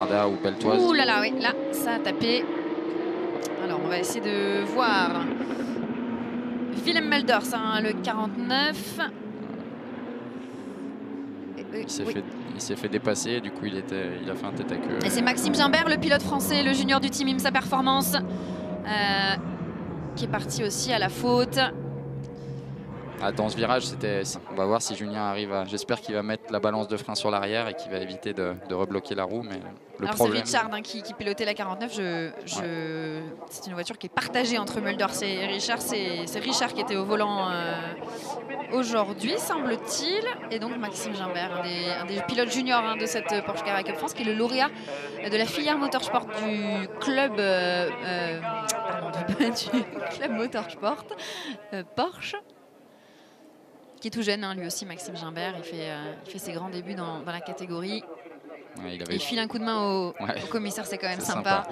Ou Beltoise. Ouh là là, oui, là, ça a tapé. Alors, on va essayer de voir. Willem Melders, hein, le 49. Il s'est fait dépasser, du coup il a fait un tête à queue. Et c'est Maxime Gimbert, le pilote français, le junior du team IMSA Performance, qui est parti aussi à la faute. Ah, dans ce virage, on va voir si Julien arrive à... J'espère qu'il va mettre la balance de frein sur l'arrière et qu'il va éviter de rebloquer la roue. Mais alors problème... c'est Richard, hein, qui pilotait la 49. C'est une voiture qui est partagée entre Melders et Richard. C'est Richard qui était au volant aujourd'hui, semble-t-il. Et donc Maxime Gimbert, un des pilotes juniors, hein, de cette Porsche Carrera Cup France, qui est le lauréat de la filière motorsport du club, du club motorsport Porsche. Qui est tout jeune, hein, lui aussi, Maxime Gimbert. Il fait ses grands débuts dans la catégorie. Ouais, il file un coup de main au commissaire, c'est quand même sympa.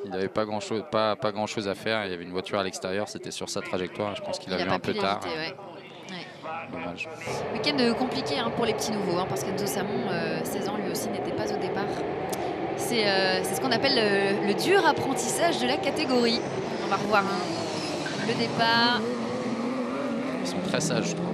Il n'avait pas grand-chose à faire. Il y avait une voiture à l'extérieur, c'était sur sa trajectoire. Je pense qu'il a vu un peu tard. Dommage. Week-end compliqué, hein, pour les petits nouveaux, hein, parce qu'Enzo Samon, 16 ans, lui aussi n'était pas au départ. C'est ce qu'on appelle le dur apprentissage de la catégorie. On va revoir, hein, le départ. Ils sont très sages, je trouve.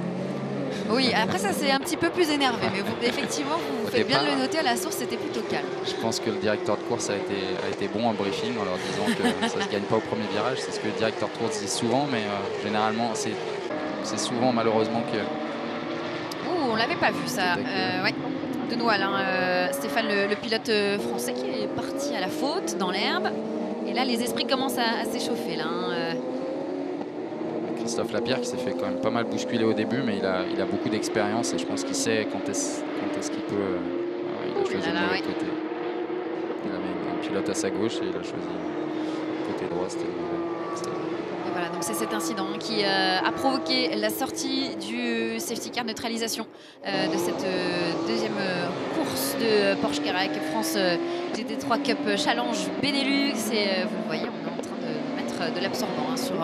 Oui, après ça c'est un petit peu plus énervé, mais effectivement vous faites bien de le noter, à la source c'était plutôt calme. Je pense que le directeur de course a été bon en briefing en leur disant que ça ne se gagne pas au premier virage. C'est ce que le directeur de course dit souvent, mais généralement c'est souvent malheureusement que... Ouh, on l'avait pas vu ça. Ouais. De Noël, hein, Stéphane, le pilote français, qui est parti à la faute dans l'herbe. Et là les esprits commencent à s'échauffer là. Hein, Christophe Lapierre qui s'est fait quand même pas mal bousculer au début, mais il a beaucoup d'expérience et je pense qu'il sait quand est-ce qu'il peut. Il a choisi le mauvais côté. Il avait un pilote à sa gauche et il a choisi le côté droit. Et voilà, donc c'est cet incident qui a provoqué la sortie du safety car neutralisation de cette deuxième course de Porsche Carrera Cup France GT3 Cup Challenge Benelux. Et vous le voyez, on est en train de mettre de l'absorbant, hein, sur